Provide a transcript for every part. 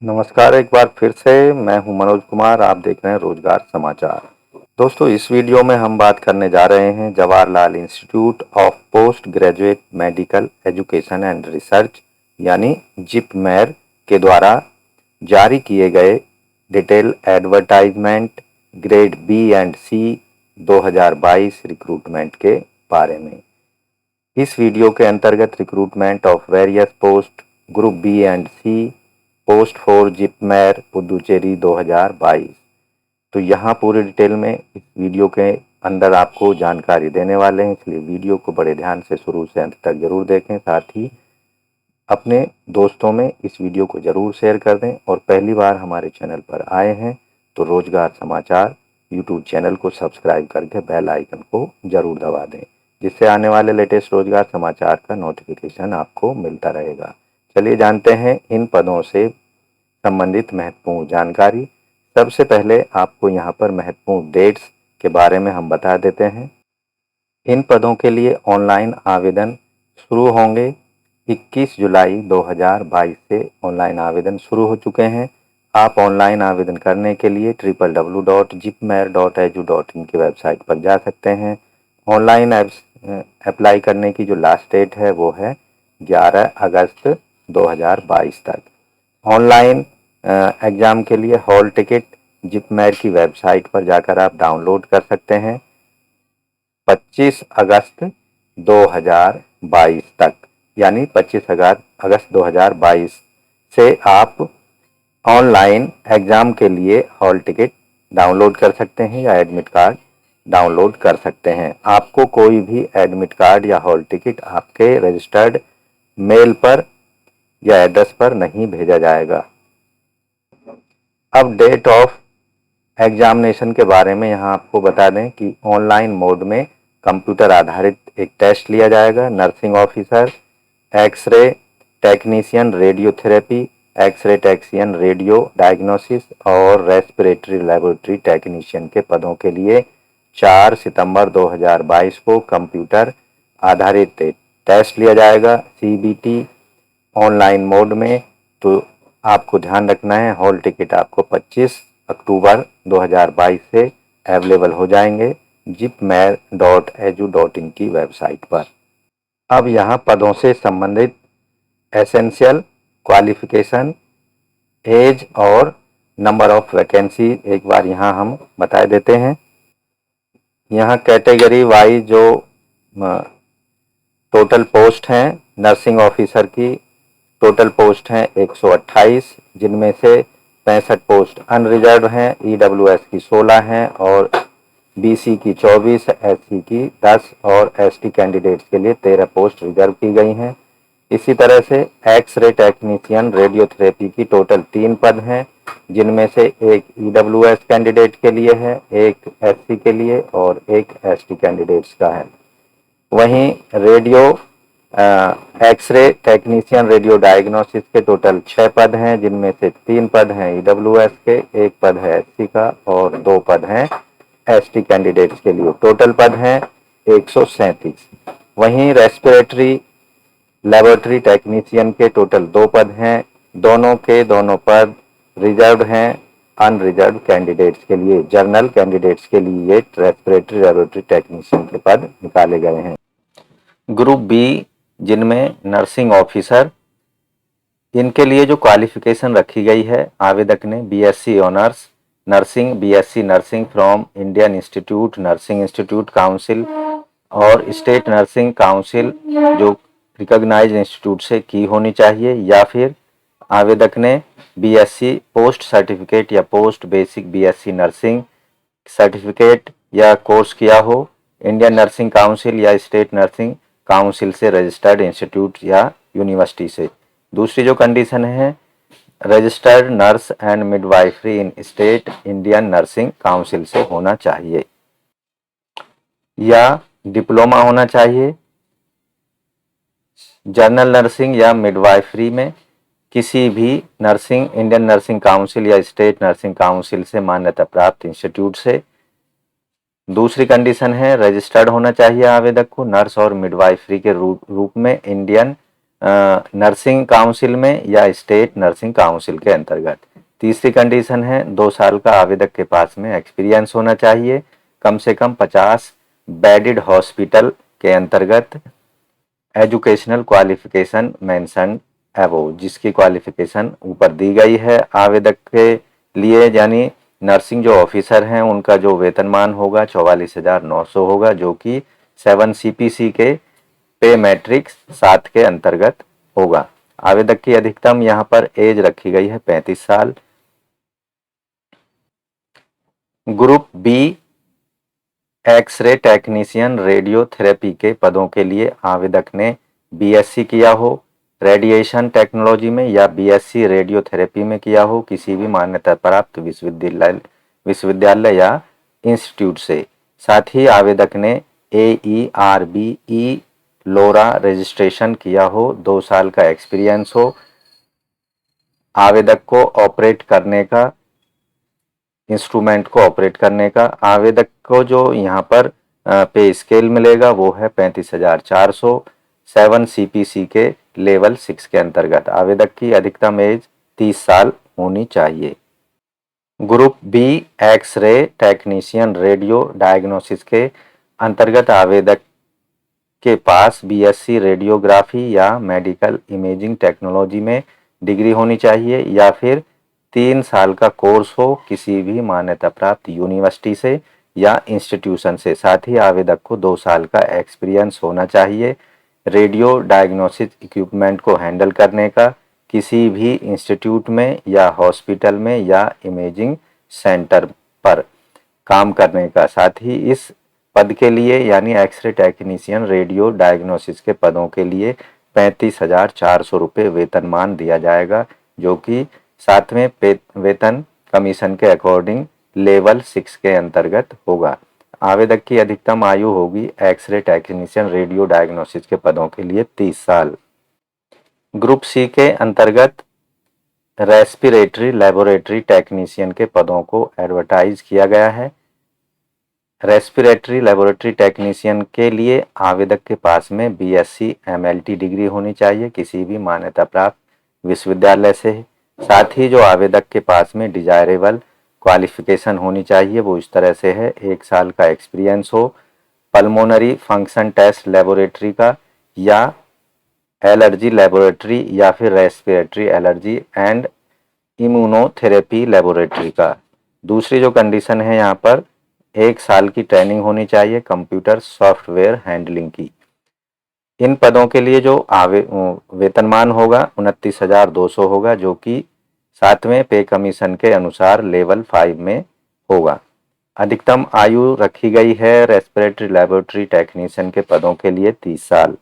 नमस्कार, एक बार फिर से मैं हूं मनोज कुमार। आप देख रहे हैं रोजगार समाचार। दोस्तों, इस वीडियो में हम बात करने जा रहे हैं Jawaharlal institute of post graduate medical education and research यानी जिपमेर के द्वारा जारी किए गए detail advertisement grade B and C 2022 recruitment के बारे में। इस वीडियो के अंतर्गत recruitment of various post group B and C post for JIPMER Puducherry 2022। तो यहाँ पूरी डिटेल में इस वीडियो के अंदर आपको जानकारी देने वाले हैं, इसलिए वीडियो को बड़े ध्यान से शुरू से अंत तक जरूर देखें। साथ ही अपने दोस्तों में इस वीडियो को जरूर शेयर कर दें और पहली बार हमारे चैनल पर आए हैं तो रोजगार समाचार यूट्यूब चैनल को सब्सक्राइब करके बेल आइकन को जरूर दबा दें, जिससे आने वाले लेटेस्ट रोजगार समाचार का नोटिफिकेशन आपको मिलता रहेगा। चलिए जानते हैं इन पदों से संबंधित महत्वपूर्ण जानकारी। सबसे पहले आपको यहाँ पर महत्वपूर्ण डेट्स के बारे में हम बता देते हैं। इन पदों के लिए ऑनलाइन आवेदन शुरू होंगे। 21 जुलाई 2022 से ऑनलाइन आवेदन शुरू हो चुके हैं। आप ऑनलाइन आवेदन करने के लिए www.jipmer.edu.in की वेबसाइट पर जा सकते हैं। ऑनलाइन अप्लाई करने की जो लास्ट डेट है वो है 11 अगस्त 2022 तक। ऑनलाइन एग्ज़ाम के लिए हॉल टिकट जिपमेर की वेबसाइट पर जाकर आप डाउनलोड कर सकते हैं 25 अगस्त 2022 तक, यानी 25 अगस्त 2022 से आप ऑनलाइन एग्ज़ाम के लिए हॉल टिकट डाउनलोड कर सकते हैं या एडमिट कार्ड डाउनलोड कर सकते हैं। आपको कोई भी एडमिट कार्ड या हॉल टिकट आपके रजिस्टर्ड मेल पर या एड्रेस पर नहीं भेजा जाएगा। अब डेट ऑफ एग्जामिनेशन के बारे में यहाँ आपको बता दें कि ऑनलाइन मोड में कंप्यूटर आधारित एक टेस्ट लिया जाएगा। Nursing officer, X-ray technician radiotherapy, X-ray technician radio diagnosis और रेस्पिरेटरी लेबोरेटरी टेक्नीशियन के पदों के लिए 4 सितंबर 2022 को कंप्यूटर आधारित टेस्ट लिया जाएगा सीबीटी ऑनलाइन मोड में। तो आपको ध्यान रखना है, हॉल टिकट आपको 25 अक्टूबर 2022 से अवेलेबल हो जाएंगे jipmer.edu.in की वेबसाइट पर। अब यहाँ पदों से संबंधित एसेंशियल क्वालिफिकेशन, एज और नंबर ऑफ वैकेंसी एक बार यहाँ हम बता देते हैं। यहाँ कैटेगरी वाइज जो टोटल पोस्ट हैं नर्सिंग ऑफिसर की टोटल पोस्ट हैं 128, जिनमें से 65 पोस्ट अनरिजर्व हैं, ईडब्ल्यूएस की 16 हैं और बीसी की 24, एससी की 10 और एसटी कैंडिडेट्स के लिए 13 पोस्ट रिजर्व की गई हैं। इसी तरह से एक्सरे टेक्नीशियन रेडियोथेरेपी की टोटल 3 पद हैं, जिनमें से एक ईडब्ल्यूएस कैंडिडेट के लिए है, एक एससी के लिए और एक एसटी कैंडिडेट्स का है। वहीं radio X-ray technician radio diagnosis के टोटल 6 पद हैं, जिनमें से 3 पद हैं ईडब्ल्यूएस के, 1 पद है एससी का और 2 पद हैं एसटी कैंडिडेट्स के लिए। टोटल पद हैं 137। वहीं रेस्पिरेटरी लेबोरेटरी टेक्नीशियन के टोटल 2 पद हैं, दोनों के दोनों पद रिजर्व हैं अनरिजर्व कैंडिडेट्स के लिए। जर्नल कैंडिडेट्स के लिए ये रेस्पिरेटरी लेबोरेटरी टेक्नीशियन के पद निकाले गए हैं। ग्रुप बी जिनमें नर्सिंग ऑफिसर, इनके लिए जो क्वालिफिकेशन रखी गई है, आवेदक ने BSc honours nursing, BSc nursing from Indian institute nursing institute council और स्टेट नर्सिंग काउंसिल जो रिकॉग्नाइज्ड इंस्टीट्यूट से की होनी चाहिए, या फिर आवेदक ने बीएससी पोस्ट सर्टिफिकेट या post basic BSc nursing certificate या कोर्स किया हो इंडियन नर्सिंग काउंसिल या स्टेट नर्सिंग काउंसिल से रजिस्टर्ड इंस्टीट्यूट या यूनिवर्सिटी से। दूसरी जो कंडीशन है, registered nurse and midwifery in state Indian nursing council से होना चाहिए या डिप्लोमा होना चाहिए। जनरल नर्सिंग या मिडवाइफरी में किसी भी नर्सिंग इंडियन नर्सिंग काउंसिल या स्टेट नर्सिंग काउंसिल से मान्यता प्राप्त इंस्टीट्यूट से। दूसरी कंडीशन है, रजिस्टर्ड होना चाहिए आवेदक को नर्स और मिडवाइफरी के रूप में इंडियन नर्सिंग काउंसिल में या स्टेट नर्सिंग काउंसिल के अंतर्गत। तीसरी कंडीशन है 2 साल का आवेदक के पास में एक्सपीरियंस होना चाहिए, कम से कम 50 बेडेड हॉस्पिटल के अंतर्गत एजुकेशनल क्वालिफिकेशन मेंशन अबव, जिसकी क्वालिफिकेशन ऊपर दी गई है। आवेदक के लिए यानी नर्सिंग जो ऑफिसर हैं उनका जो वेतनमान होगा 44,900 होगा, जो कि 7 CPC के पे मैट्रिक्स 7 के अंतर्गत होगा। आवेदक की अधिकतम यहाँ पर एज रखी गई है 35 साल। Group B X-ray technician radiotherapy के पदों के लिए आवेदक ने BSc किया हो रेडिएशन टेक्नोलॉजी में या BSc रेडियोथेरेपी में किया हो किसी भी मान्यता प्राप्त विश्वविद्यालय या इंस्टीट्यूट से। साथ ही आवेदक ने AERBE लोरा रजिस्ट्रेशन किया हो, 2 साल का एक्सपीरियंस हो, आवेदक को ऑपरेट करने का, इंस्ट्रूमेंट को ऑपरेट करने का। आवेदक को जो यहाँ पर पे स्केल मिलेगा वो है 35,400 7 CPC के लेवल 6 के अंतर्गत। आवेदक की अधिकतम एज 30 साल होनी चाहिए। Group B X-ray technician radio diagnosis के अंतर्गत आवेदक के पास BSc रेडियोग्राफी या मेडिकल इमेजिंग टेक्नोलॉजी में डिग्री होनी चाहिए या फिर 3 साल का कोर्स हो किसी भी मान्यता प्राप्त यूनिवर्सिटी से या इंस्टीट्यूशन से। साथ ही आवेदक को 2 साल का एक्सपीरियंस होना चाहिए रेडियो डायग्नोसिस इक्विपमेंट को हैंडल करने का किसी भी इंस्टीट्यूट में या हॉस्पिटल में या इमेजिंग सेंटर पर काम करने का। साथ ही इस पद के लिए यानी एक्सरे टेक्नीशियन रेडियो डायग्नोसिस के पदों के लिए 35,400 रुपये वेतनमान दिया जाएगा, जो कि 7वें वेतन कमीशन के अकॉर्डिंग लेवल 6 के अंतर्गत होगा। आवेदक की अधिकतम आयु होगी एक्सरे टेक्नीशियन रेडियो डायग्नोसिस के पदों के लिए 30 साल। ग्रुप सी के अंतर्गत रेस्पिरेटरी लेबोरेटरी टेक्नीशियन के पदों को एडवर्टाइज किया गया है। रेस्पिरेटरी लेबोरेटरी टेक्नीशियन के लिए आवेदक के पास में BSc MLT डिग्री होनी चाहिए किसी भी मान्यता प्राप्त विश्वविद्यालय से। साथ ही जो आवेदक के पास में डिजायरेबल क्वालिफिकेशन होनी चाहिए वो इस तरह से है, 1 साल का एक्सपीरियंस हो पल्मोनरी फंक्शन टेस्ट लेबोरेटरी का या एलर्जी लेबोरेटरी या फिर respiratory allergy and immunotherapy laboratory का। दूसरी जो कंडीशन है यहाँ पर 1 साल की ट्रेनिंग होनी चाहिए कंप्यूटर सॉफ्टवेयर हैंडलिंग की। इन पदों के लिए जो वेतनमान होगा 29,200 होगा, जो कि 7वें पे कमीशन के अनुसार लेवल 5 में होगा। अधिकतम आयु रखी गई है रेस्पिरेटरी लेबोरेटरी टेक्नीशियन के पदों के लिए 30 साल।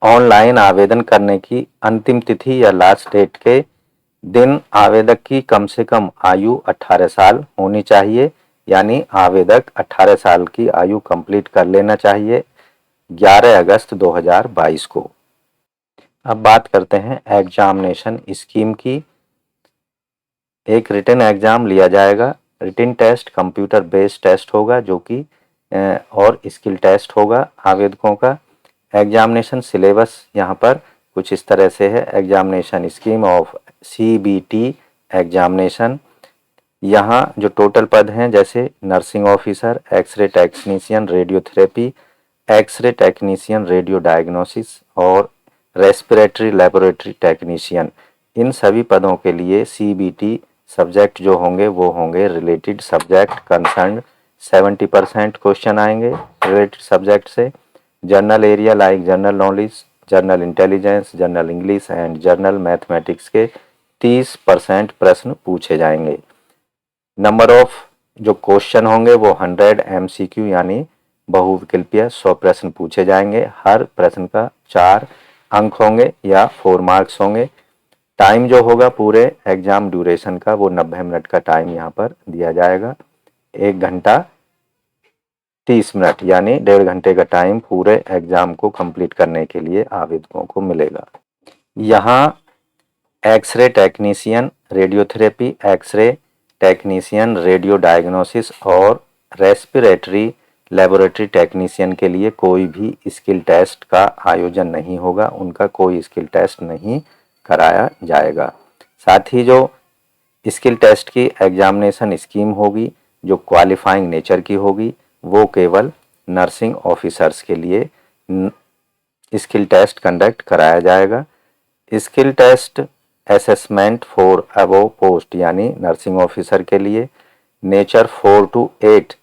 ऑनलाइन आवेदन करने की अंतिम तिथि या लास्ट डेट के दिन आवेदक की कम से कम आयु 18 साल होनी चाहिए, यानी आवेदक 18 साल की आयु कंप्लीट कर लेना चाहिए 11 अगस्त 2022 को। अब बात करते हैं एग्जामिनेशन स्कीम की। एक रिटन एग्जाम लिया जाएगा, written test computer based test होगा जो कि और स्किल टेस्ट होगा आवेदकों का। एग्जामिनेशन सिलेबस यहाँ पर कुछ इस तरह से है। Examination scheme of CBT examination. यहाँ जो टोटल पद हैं जैसे nursing officer, X-ray technician radiotherapy, X-ray technician radio diagnosis और रेस्पिरेटरी लेबोरेटरी टेक्नीशियन, इन सभी पदों के लिए CBT सब्जेक्ट जो होंगे वो होंगे रिलेटेड सब्जेक्ट कंसर्न। 70% क्वेश्चन आएंगे रिलेटेड सब्जेक्ट से। General area like general knowledge, general intelligence, general English and general mathematics के 30% प्रश्न पूछे जाएंगे। नंबर ऑफ जो क्वेश्चन होंगे वो 100 MCQ यानी बहुविकल्पीय 100 प्रश्न पूछे जाएंगे। हर प्रश्न का 4 अंक होंगे या 4 मार्क्स होंगे। टाइम जो होगा पूरे एग्जाम ड्यूरेशन का वो 90 मिनट का टाइम यहाँ पर दिया जाएगा। 1 घंटा 30 मिनट यानी 1.5 घंटे का टाइम पूरे एग्जाम को कंप्लीट करने के लिए आवेदकों को मिलेगा। यहाँ X-ray technician radiotherapy, X-ray technician radio diagnosis और रेस्पिरेटरी लेबोरेटरी टेक्नीशियन के लिए कोई भी स्किल टेस्ट का आयोजन नहीं होगा, उनका कोई स्किल टेस्ट नहीं कराया जाएगा। साथ ही जो स्किल टेस्ट की एग्जामिनेशन स्कीम होगी जो क्वालिफाइंग नेचर की होगी, वो केवल नर्सिंग ऑफिसर्स के लिए स्किल टेस्ट कंडक्ट कराया जाएगा। Skill test assessment for above post यानी नर्सिंग ऑफिसर के लिए nature 4 to 8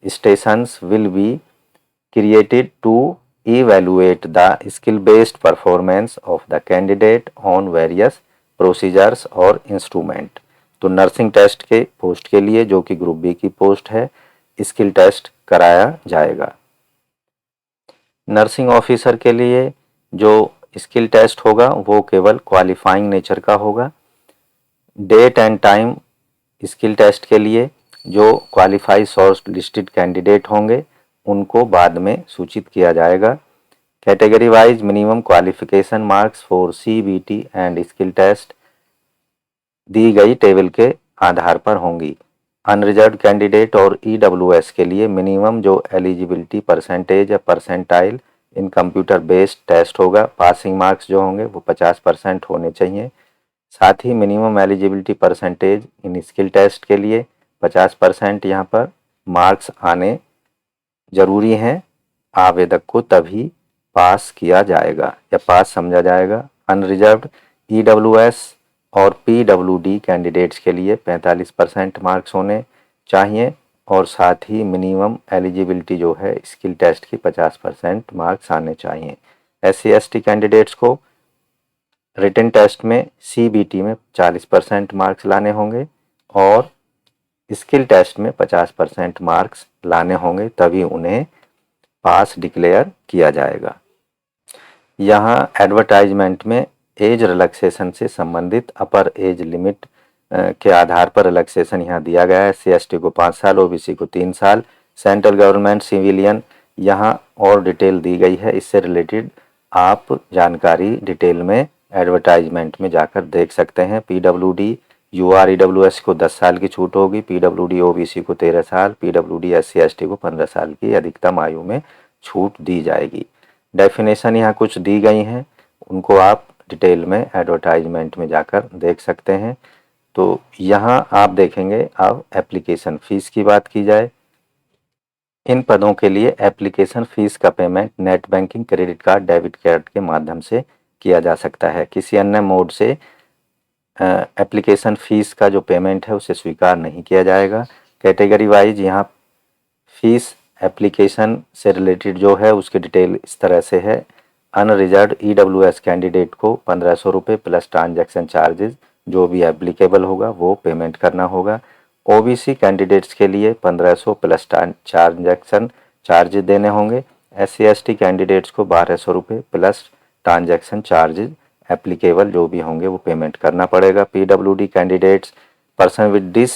stations will be created to evaluate the skill based performance of the candidate on various procedures और instrument. तो nursing test के post के लिए जो कि ग्रुप बी की पोस्ट है, स्किल टेस्ट कराया जाएगा। नर्सिंग ऑफिसर के लिए जो स्किल टेस्ट होगा वो केवल क्वालिफाइंग नेचर का होगा। Date and time skill test के लिए जो क्वालिफाई शॉर्ट लिस्टेड कैंडिडेट होंगे उनको बाद में सूचित किया जाएगा। Category wise minimum qualification marks for CBT and skill test दी गई टेबल के आधार पर होंगी। अनरिजर्व कैंडिडेट और EWS के लिए मिनिमम जो एलिजिबिलिटी परसेंटेज या percentile in computer based test होगा, पासिंग मार्क्स जो होंगे वो 50% होने चाहिए। साथ ही minimum eligibility percentage in skill test के लिए 50% यहाँ पर मार्क्स आने जरूरी हैं। आवेदक को तभी पास किया जाएगा या पास समझा जाएगा। अनरिजर्व्ड EWS और PWD कैंडिडेट्स के लिए 45% मार्क्स होने चाहिए और साथ ही मिनिमम एलिजिबिलिटी जो है स्किल टेस्ट की 50% मार्क्स आने चाहिए। SC/ST कैंडिडेट्स को रिटन टेस्ट में CBT में 40% मार्क्स लाने होंगे और स्किल टेस्ट में 50% मार्क्स लाने होंगे, तभी उन्हें पास डिक्लेयर किया जाएगा। यहाँ एडवर्टाइजमेंट में एज रिलैक्सेशन से संबंधित अपर एज लिमिट के आधार पर रिलैक्सेशन यहाँ दिया गया है। SC/ST को 5 साल, OBC को 3 साल, सेंट्रल गवर्नमेंट, सिविलियन यहाँ और डिटेल दी गई है। इससे रिलेटेड आप जानकारी डिटेल में एडवर्टाइजमेंट में जाकर देख सकते हैं। PWD UR EWS को 10 साल की छूट होगी, PWD OBC को 13 साल, PWD SC/ST को 15 साल की अधिकतम आयु में छूट दी जाएगी। डेफिनेशन यहाँ कुछ दी गई हैं, उनको आप डिटेल में एडवर्टाइजमेंट में जाकर देख सकते हैं। तो यहाँ आप देखेंगे अब एप्लीकेशन फ़ीस की बात की जाए। इन पदों के लिए एप्लीकेशन फ़ीस का payment net banking, credit card, debit card के माध्यम से किया जा सकता है। किसी अन्य मोड से एप्लीकेशन फ़ीस का जो पेमेंट है उसे स्वीकार नहीं किया जाएगा। कैटेगरी वाइज यहाँ फ़ीस एप्लीकेशन से रिलेटेड जो है उसकी डिटेल इस तरह से है। अनरिजर्व्ड EWS कैंडिडेट को 1500 रुपये प्लस ट्रांजैक्शन चार्जेस जो भी एप्लीकेबल होगा वो पेमेंट करना होगा। OBC कैंडिडेट्स के लिए 1500 प्लस ट्रांजैक्शन चार्जेस देने होंगे। SC/ST कैंडिडेट्स को 1200 रुपये प्लस ट्रांजैक्शन चार्जेस एप्लीकेबल जो भी होंगे वो पेमेंट करना पड़ेगा। PWD candidates person with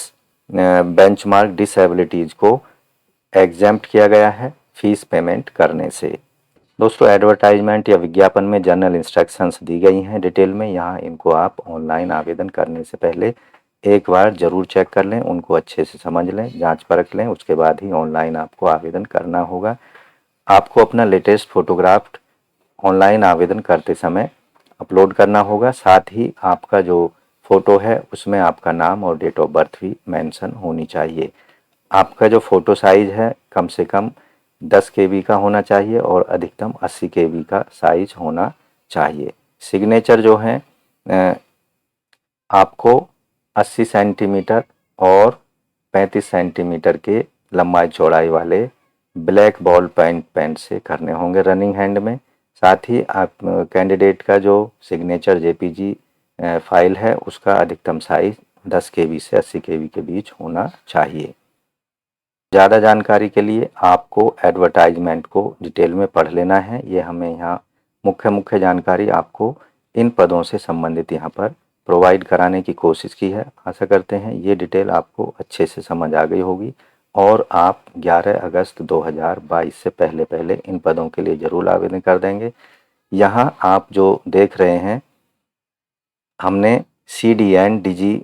benchmark disabilities को एग्जेम्प्ट किया गया है फीस पेमेंट करने से। दोस्तों एडवर्टाइजमेंट या विज्ञापन में जनरल इंस्ट्रक्शंस दी गई हैं डिटेल में, यहाँ इनको आप ऑनलाइन आवेदन करने से पहले एक बार ज़रूर चेक कर लें, उनको अच्छे से समझ लें, जांच परख लें, उसके बाद ही ऑनलाइन आपको आवेदन करना होगा। आपको अपना लेटेस्ट फोटोग्राफ ऑनलाइन आवेदन करते समय अपलोड करना होगा। साथ ही आपका जो फ़ोटो है उसमें आपका नाम और डेट ऑफ बर्थ भी मेंशन होनी चाहिए। आपका जो फ़ोटो साइज़ है कम से कम 10 KB का होना चाहिए और अधिकतम 80 KB का साइज होना चाहिए। सिग्नेचर जो है आपको 80 सेंटीमीटर और 35 सेंटीमीटर के लंबाई चौड़ाई वाले ब्लैक बॉल पेन से करने होंगे रनिंग हैंड में। साथ ही आप कैंडिडेट का जो सिग्नेचर JPG फाइल है उसका अधिकतम साइज 10 KB से 80 KB के बीच होना चाहिए। ज़्यादा जानकारी के लिए आपको एडवर्टाइजमेंट को डिटेल में पढ़ लेना है। ये हमें यहाँ मुख्य जानकारी आपको इन पदों से संबंधित यहाँ पर प्रोवाइड कराने की कोशिश की है। आशा करते हैं ये डिटेल आपको अच्छे से समझ आ गई होगी और आप 11 अगस्त 2022 से पहले इन पदों के लिए ज़रूर आवेदन कर देंगे। यहाँ आप जो देख रहे हैं हमने CDN DG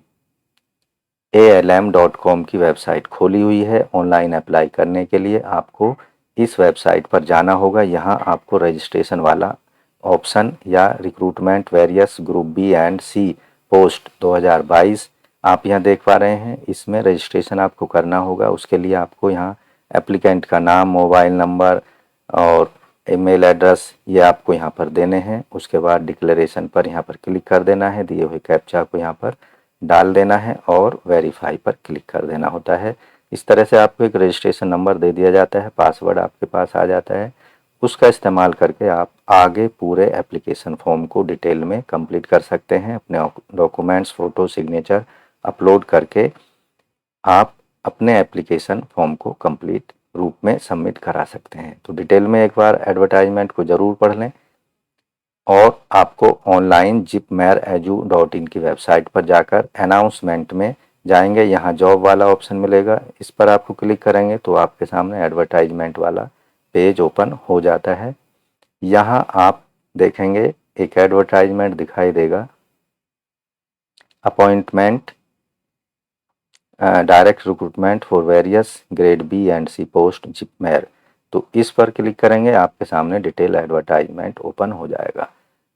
ALM.com की वेबसाइट खोली हुई है। ऑनलाइन अप्लाई करने के लिए आपको इस वेबसाइट पर जाना होगा। यहाँ आपको रजिस्ट्रेशन वाला ऑप्शन या recruitment various group B and C post 2022 आप यहाँ देख पा रहे हैं। इसमें रजिस्ट्रेशन आपको करना होगा। उसके लिए आपको यहाँ एप्लीकेंट का नाम, मोबाइल नंबर और ईमेल एड्रेस ये आपको यहाँ पर देने हैं। उसके बाद डिक्लेरेशन पर यहाँ पर क्लिक कर देना है। दिए हुए कैप्चा को यहाँ पर डाल देना है और वेरीफाई पर क्लिक कर देना होता है। इस तरह से आपको एक रजिस्ट्रेशन नंबर दे दिया जाता है, पासवर्ड आपके पास आ जाता है। उसका इस्तेमाल करके आप आगे पूरे एप्लीकेशन फॉर्म को डिटेल में कंप्लीट कर सकते हैं। अपने डॉक्यूमेंट्स, फ़ोटो, सिग्नेचर अपलोड करके आप अपने एप्लीकेशन फॉर्म को कंप्लीट रूप में सबमिट करा सकते हैं। तो डिटेल में एक बार एडवर्टाइजमेंट को ज़रूर पढ़ लें और आपको ऑनलाइन jipmeredu.in की वेबसाइट पर जाकर अनाउंसमेंट में जाएंगे। यहाँ जॉब वाला ऑप्शन मिलेगा, इस पर आपको क्लिक करेंगे तो आपके सामने एडवर्टाइजमेंट वाला पेज ओपन हो जाता है। यहाँ आप देखेंगे एक एडवर्टाइजमेंट दिखाई देगा, appointment direct recruitment for various grade B and C post JIPMER. तो इस पर क्लिक करेंगे, आपके सामने डिटेल एडवर्टाइजमेंट ओपन हो जाएगा।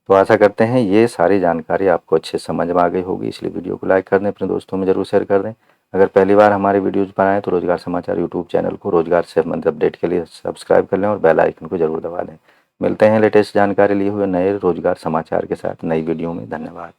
तो आशा करते हैं ये सारी जानकारी आपको अच्छे समझ में आ गई होगी। इसलिए वीडियो को लाइक कर दें, अपने दोस्तों में ज़रूर शेयर कर दें। अगर पहली बार हमारी वीडियोज़ बनाएं तो रोजगार समाचार यूट्यूब चैनल को रोजगार से संबंधित अपडेट के लिए सब्सक्राइब कर लें और बेल आइकन को जरूर दबा दें। मिलते हैं लेटेस्ट जानकारी लिए हुए नए रोजगार समाचार के साथ नई वीडियो में। धन्यवाद।